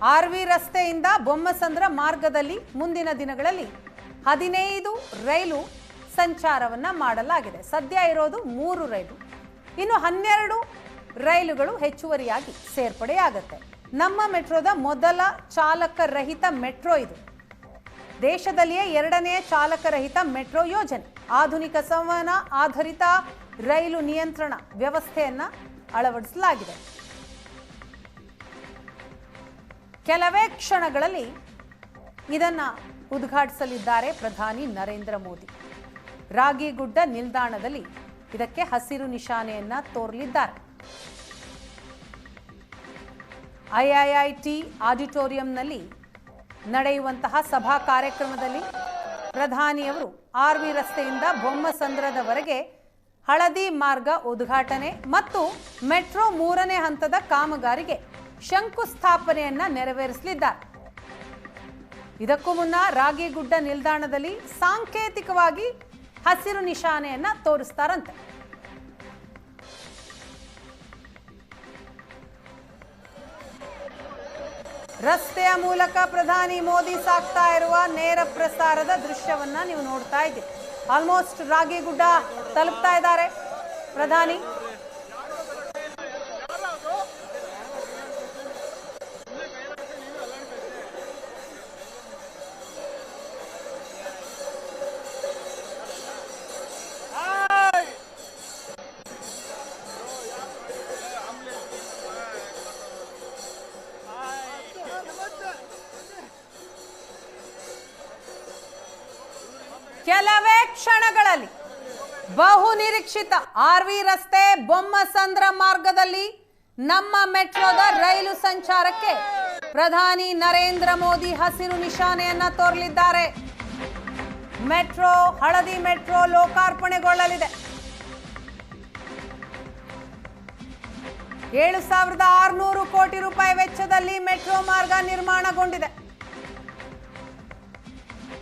R V ರಸ್ತೆಯಿಂದ ಬೊಮ್ಮಸಂದ್ರ ಮಾರ್ಗದಲ್ಲಿ ಮುಂದಿನ ದಿನಗಳಲ್ಲಿ 15 ರೈಲು ಸಂಚಾರವನ್ನ ಮಾಡಲಾಗಿದೆ. ಸದ್ಯ ಇರೋದು 3 ರೈಲು, ಇನ್ನು 12 ರೈಲುಗಳು ಹೆಚ್ಚುವರಿಯಾಗಿ ಸೇರ್ಪಡೆಯಾಗುತ್ತೆ. ನಮ್ಮ ಮೆಟ್ರೋದ ಮೊದಲ ಚಾಲಕರಹಿತ ಮೆಟ್ರೋ ಇದು. ದೇಶದಲ್ಲಿಯೇ 2ನೇ ಚಾಲಕರಹಿತ ಮೆಟ್ರೋ ಯೋಜನೆ. ಆಧುನಿಕ ಸಂವಹನ ಆಧಾರಿತ ರೈಲು ನಿಯಂತ್ರಣ ವ್ಯವಸ್ಥೆಯನ್ನ ಅಳವಡಿಸಲಾಗಿದೆ. ಕೆಲವೇ ಕ್ಷಣಗಳಲ್ಲಿ ಇದನ್ನ ಉದ್ಘಾಟಿಸಲಿದ್ದಾರೆ ಪ್ರಧಾನಿ ನರೇಂದ್ರ ಮೋದಿ. ರಾಗಿಗುಡ್ಡ ನಿಲ್ದಾಣದಲ್ಲಿ ಇದಕ್ಕೆ ಹಸಿರು ನಿಶಾನೆಯನ್ನ ತೋರಲಿದ್ದಾರೆ. ಐಐಐಟಿ ಆಡಿಟೋರಿಯಂನಲ್ಲಿ ನಡೆಯುವಂತಹ ಸಭಾ ಕಾರ್ಯಕ್ರಮದಲ್ಲಿ ಪ್ರಧಾನಿಯವರು ಆರ್ವಿ ರಸ್ತೆಯಿಂದ ಬೊಮ್ಮಸಂದ್ರದವರೆಗೆ ಹಳದಿ ಮಾರ್ಗ ಉದ್ಘಾಟನೆ ಮತ್ತು ಮೆಟ್ರೋ 3ನೇ ಹಂತದ ಕಾಮಗಾರಿಗೆ ಶಂಕುಸ್ಥಾಪನೆಯನ್ನ ನೆರವೇರಿಸಲಿದ್ದಾರೆ. ಇದಕ್ಕೂ ಮುನ್ನ ರಾಗಿಗುಡ್ಡ ನಿಲ್ದಾಣದಲ್ಲಿ ಸಾಂಕೇತಿಕವಾಗಿ ಹಸಿರು ನಿಶಾನೆಯನ್ನ ತೋರಿಸ್ತಾರಂತೆ. ರಸ್ತೆಯ ಮೂಲಕ ಪ್ರಧಾನಿ ಮೋದಿ ಸಾಗ್ತಾ ಇರುವ ನೇರ ಪ್ರಸಾರದ ದೃಶ್ಯವನ್ನ ನೀವು ನೋಡ್ತಾ ಇದ್ದೀರಿ. ಆಲ್ಮೋಸ್ಟ್ ರಾಗಿಗುಡ್ಡ ತಲುಪ್ತಾ ಇದ್ದಾರೆ ಪ್ರಧಾನಿ. ಕೆಲವೇ ಕ್ಷಣಗಳಲ್ಲಿ ಬಹು ನಿರೀಕ್ಷಿತ ಆರ್ವಿ ರಸ್ತೆ ಬೊಮ್ಮಸಂದ್ರ ಮಾರ್ಗದಲ್ಲಿ ನಮ್ಮ ಮೆಟ್ರೋದ ರೈಲು ಸಂಚಾರಕ್ಕೆ ಪ್ರಧಾನಿ ನರೇಂದ್ರ ಮೋದಿ ಹಸಿರು ನಿಶಾನೆಯನ್ನ ತೋರಲಿದ್ದಾರೆ. ಮೆಟ್ರೋ ಹಳದಿ ಮೆಟ್ರೋ ಲೋಕಾರ್ಪಣೆಗೊಳ್ಳಲಿದೆ. 7,600 ಕೋಟಿ ರೂಪಾಯಿ ವೆಚ್ಚದಲ್ಲಿ ಮೆಟ್ರೋ ಮಾರ್ಗ ನಿರ್ಮಾಣಗೊಂಡಿದೆ.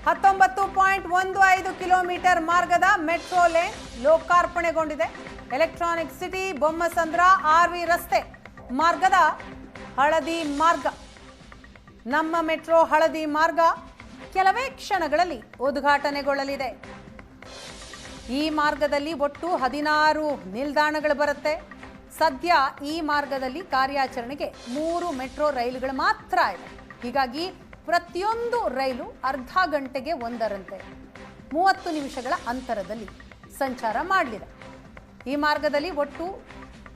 19.15 ಕಿಲೋಮೀಟರ್ ಮಾರ್ಗದ ಮೆಟ್ರೋ ಲೇನ್ ಲೋಕಾರ್ಪಣೆಗೊಂಡಿದೆ. ಎಲೆಕ್ಟ್ರಾನಿಕ್ ಸಿಟಿ ಬೊಮ್ಮಸಂದ್ರ ಆರ್ವಿ ರಸ್ತೆ ಮಾರ್ಗದ ಹಳದಿ ಮಾರ್ಗ, ನಮ್ಮ ಮೆಟ್ರೋ ಹಳದಿ ಮಾರ್ಗ ಕೆಲವೇ ಕ್ಷಣಗಳಲ್ಲಿ ಉದ್ಘಾಟನೆಗೊಳ್ಳಲಿದೆ. ಈ ಮಾರ್ಗದಲ್ಲಿ ಒಟ್ಟು 16 ನಿಲ್ದಾಣಗಳು ಬರುತ್ತೆ. ಸದ್ಯ ಈ ಮಾರ್ಗದಲ್ಲಿ ಕಾರ್ಯಾಚರಣೆಗೆ 3 ಮೆಟ್ರೋ ರೈಲುಗಳು ಮಾತ್ರ ಇದೆ. ಹೀಗಾಗಿ ಪ್ರತಿಯೊಂದು ರೈಲು ಅರ್ಧ ಗಂಟೆಗೆ ಒಂದರಂತೆ 30 ನಿಮಿಷಗಳ ಅಂತರದಲ್ಲಿ ಸಂಚಾರ ಮಾಡಲಿದೆ. ಈ ಮಾರ್ಗದಲ್ಲಿ ಒಟ್ಟು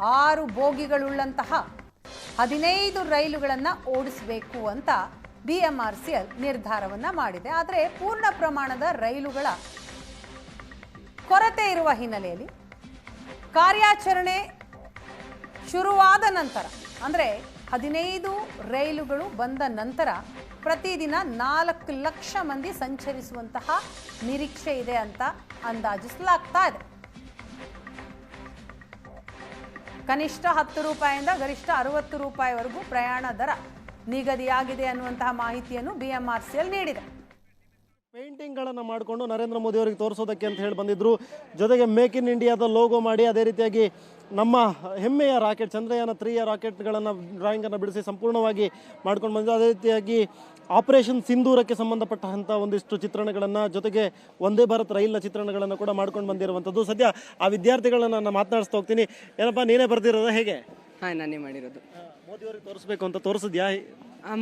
6 ಬೋಗಿಗಳುಳ್ಳಂತಹ 15 ರೈಲುಗಳನ್ನು ಓಡಿಸಬೇಕು ಅಂತ BMRCL ನಿರ್ಧಾರವನ್ನ ಮಾಡಿದೆ. ಆದರೆ ಪೂರ್ಣ ಪ್ರಮಾಣದ ರೈಲುಗಳ ಕೊರತೆ ಇರುವ ಹಿನ್ನೆಲೆಯಲ್ಲಿ ಕಾರ್ಯಾಚರಣೆ ಶುರುವಾದ ನಂತರ, ಅಂದರೆ 15 ರೈಲುಗಳು ಬಂದ ನಂತರ ಪ್ರತಿದಿನ 4 ಲಕ್ಷ ಮಂದಿ ಸಂಚರಿಸುವಂತಹ ನಿರೀಕ್ಷೆ ಇದೆ ಅಂತ ಅಂದಾಜಿಸಲಾಗ್ತಾ ಇದೆ. ಕನಿಷ್ಠ 10 ರೂಪಾಯಿಯಿಂದ ಗರಿಷ್ಠ 60 ರೂಪಾಯಿವರೆಗೂ ಪ್ರಯಾಣ ದರ ನಿಗದಿಯಾಗಿದೆ ಅನ್ನುವಂತಹ ಮಾಹಿತಿಯನ್ನು BMRCL ನೀಡಿದೆ. ಪೇಂಟಿಂಗ್ಗಳನ್ನು ಮಾಡಿಕೊಂಡು ನರೇಂದ್ರ ಮೋದಿ ಅವರಿಗೆ ತೋರಿಸೋದಕ್ಕೆ ಅಂತ ಹೇಳಿ ಬಂದಿದ್ರು. ಜೊತೆಗೆ ಮೇಕ್ ಇನ್ ಇಂಡಿಯಾದ ಲೋಗೋ ಮಾಡಿ, ಅದೇ ರೀತಿಯಾಗಿ ನಮ್ಮ ಹೆಮ್ಮೆಯ ರಾಕೆಟ್ ಚಂದ್ರಯಾನ 3ಯ ರಾಕೆಟ್ಗಳನ್ನು ಡ್ರಾಯಿಂಗನ್ನು ಬಿಡಿಸಿ ಸಂಪೂರ್ಣವಾಗಿ ಮಾಡ್ಕೊಂಡು ಬಂದಿದ್ದು. ಅದೇ ರೀತಿಯಾಗಿ ಆಪರೇಷನ್ ಸಿಂಧೂರಕ್ಕೆ ಸಂಬಂಧಪಟ್ಟಂಥ ಒಂದಿಷ್ಟು ಚಿತ್ರಣಗಳನ್ನು, ಜೊತೆಗೆ ವಂದೇ ಭಾರತ್ ರೈಲ್ನ ಚಿತ್ರಣಗಳನ್ನು ಕೂಡ ಮಾಡ್ಕೊಂಡು ಬಂದಿರುವಂಥದ್ದು. ಸದ್ಯ ಆ ವಿದ್ಯಾರ್ಥಿಗಳನ್ನ ನಾನು ಮಾತನಾಡಿಸ್ತಾ ಹೋಗ್ತೀನಿ. ಏನಪ್ಪ, ನೀನೇ ಬರ್ದಿರೋದು ಹೇಗೆ? ಹಾಂ, ನಾನೇ ಮಾಡಿರೋದು. ಮೋದಿಯವ್ರಿಗೆ ತೋರಿಸ್ಬೇಕು ಅಂತ ತೋರಿಸಿದ್ಯಾ?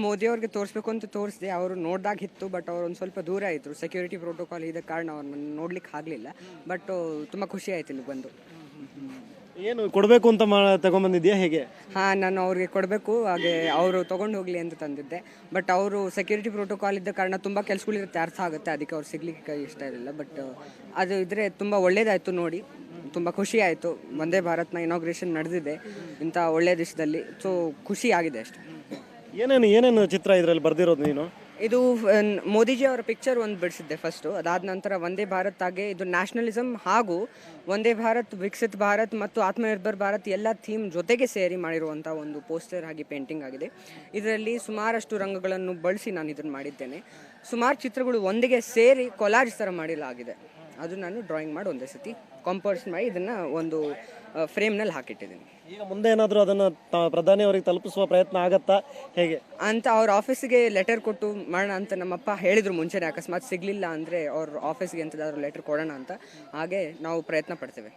ಮೋದಿ ಅವ್ರಿಗೆ ತೋರಿಸ್ಬೇಕು ಅಂತ ತೋರಿಸಿದೆ. ಅವರು ನೋಡ್ದಾಗಿತ್ತು, ಬಟ್ ಅವ್ರು ಒಂದು ಸ್ವಲ್ಪ ದೂರ ಇದ್ದರು. ಸೆಕ್ಯೂರಿಟಿ ಪ್ರೋಟೋಕಾಲ್ ಇದ್ದ ಕಾರಣ ಅವ್ರನ್ನ ನೋಡ್ಲಿಕ್ಕೆ ಆಗಲಿಲ್ಲ. ಬಟ್ ತುಂಬ ಖುಷಿ ಆಯ್ತು ಇಲ್ಲಿ ಬಂದು. ಏನು ಕೊಡಬೇಕು ಅಂತ ತಗೊಂಡ್ಬಂದಿದ್ಯಾ ಹೇಗೆ? ಹಾಂ, ನಾನು ಅವ್ರಿಗೆ ಕೊಡಬೇಕು, ಹಾಗೆ ಅವರು ತೊಗೊಂಡು ಹೋಗಲಿ ಅಂತ ತಂದಿದ್ದೆ. ಬಟ್ ಅವರು ಸೆಕ್ಯೂರಿಟಿ ಪ್ರೋಟೋಕಾಲ್ ಇದ್ದ ಕಾರಣ ತುಂಬ ಕೆಲಸಗಳಿರುತ್ತೆ, ಅರ್ಥ ಆಗುತ್ತೆ, ಅದಕ್ಕೆ ಅವ್ರು ಸಿಗ್ಲಿಕ್ಕೆ ಇಷ್ಟ ಇರಲಿಲ್ಲ. ಬಟ್ ಅದು ಇದ್ರೆ ತುಂಬ ಒಳ್ಳೇದಾಯಿತು ನೋಡಿ, ತುಂಬ ಖುಷಿ ಆಯಿತು. ವಂದೇ ಭಾರತ್ನ ಇನಾಗ್ರೇಷನ್ ನಡೆದಿದೆ ಇಂಥ ಒಳ್ಳೆಯ ದೇಶದಲ್ಲಿ. ಸೊ ಖುಷಿ ಆಗಿದೆ ಅಷ್ಟೇ. ಏನೇನು ಚಿತ್ರ ಇದರಲ್ಲಿ ಬರ್ದಿರೋದು ನೀನು? ಇದು ಮೋದಿಜಿ ಅವರ ಪಿಕ್ಚರ್ ಒಂದು ಬಿಡಿಸಿದ್ದೆ ಫಸ್ಟು. ಅದಾದ ನಂತರ ವಂದೇ ಭಾರತ್, ಹಾಗೆ ಇದು ನ್ಯಾಷನಲಿಸಮ್ ಹಾಗೂ ವಂದೇ ಭಾರತ್, ವಿಕಸಿತ್ ಭಾರತ್ ಮತ್ತು ಆತ್ಮನಿರ್ಭರ್ ಭಾರತ್ ಎಲ್ಲ ಥೀಮ್ ಜೊತೆಗೆ ಸೇರಿ ಮಾಡಿರುವಂಥ ಒಂದು ಪೋಸ್ಟರ್ ಆಗಿ ಪೇಂಟಿಂಗ್ ಆಗಿದೆ. ಇದರಲ್ಲಿ ಸುಮಾರಷ್ಟು ರಂಗಗಳನ್ನು ಬಳಸಿ ನಾನು ಇದನ್ನು ಮಾಡಿದ್ದೇನೆ. ಸುಮಾರು ಚಿತ್ರಗಳು ಒಂದಿಗೆ ಸೇರಿ ಕೊಲಾಜ್ ಥರ ಮಾಡಿಲಾಗಿದೆ. ಅದು ನಾನು ಡ್ರಾಯಿಂಗ್ ಮಾಡಿ ಒಂದೇ ಸತಿ ಕಾಂಪೋಸಿಷನ್ ಮಾಡಿ ಇದನ್ನು ಒಂದು ಫ್ರೇಮ್ನಲ್ಲಿ ಹಾಕಿಟ್ಟಿದ್ದೀನಿ. ಈಗ ಮುಂದೆ ಏನಾದರೂ ಅದನ್ನು ಪ್ರಧಾನಿ ಅವರಿಗೆ ತಲುಪಿಸುವ ಪ್ರಯತ್ನ ಆಗತ್ತಾ, ಹೇಗೆ ಅಂತ ಅವ್ರ ಆಫೀಸಿಗೆ ಲೆಟರ್ ಕೊಟ್ಟು ಮಾಡೋಣ ಅಂತ ನಮ್ಮಪ್ಪ ಹೇಳಿದ್ರು ಮುಂಚೆನೇ. ಅಕಸ್ಮಾತ್ ಸಿಗಲಿಲ್ಲ ಅಂದರೆ ಅವ್ರ ಆಫೀಸ್ಗೆ ಎಂಥದಾದ್ರು ಲೆಟರ್ ಕೊಡೋಣ ಅಂತ. ಹಾಗೆ ನಾವು ಪ್ರಯತ್ನ ಪಡ್ತೇವೆ.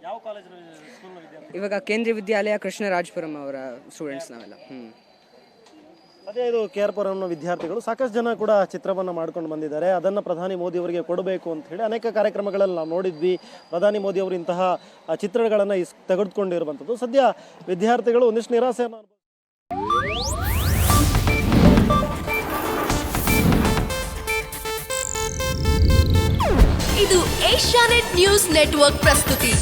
ಯಾವ ಕಾಲೇಜಿನ ಸ್ಕೂಲ್ನ ವಿದ್ಯಾರ್ಥಿ? ಇವಾಗ ಕೇಂದ್ರೀಯ ವಿದ್ಯಾಲಯ ಕೃಷ್ಣರಾಜಪುರಂ ಅವರ ಸ್ಟೂಡೆಂಟ್ಸ್ ನಾವೆಲ್ಲ. ಅದೇ ಇದು KR ಪುರಂನ ವಿದ್ಯಾರ್ಥಿಗಳು ಸಾಕಷ್ಟು ಜನ ಕೂಡ ಚಿತ್ರವನ್ನು ಮಾಡ್ಕೊಂಡು ಬಂದಿದ್ದಾರೆ. ಅದನ್ನು ಪ್ರಧಾನಿ ಮೋದಿ ಅವರಿಗೆ ಕೊಡಬೇಕು ಅಂತ ಹೇಳಿ ಅನೇಕ ಕಾರ್ಯಕ್ರಮಗಳಲ್ಲಿ ನಾವು ನೋಡಿದ್ವಿ. ಪ್ರಧಾನಿ ಮೋದಿ ಅವರು ಇಂತಹ ಚಿತ್ರಗಳನ್ನು ತೆಗೆದುಕೊಂಡಿರುವಂಥದ್ದು. ಸದ್ಯ ವಿದ್ಯಾರ್ಥಿಗಳು ಒಂದಿಷ್ಟು ನಿರಾಸೆಯನ್ನು ಇದು ಏಷ್ಯಾನೆಟ್ ನ್ಯೂಸ್ ನೆಟ್ವರ್ಕ್ ಪ್ರಸ್ತುತಿ.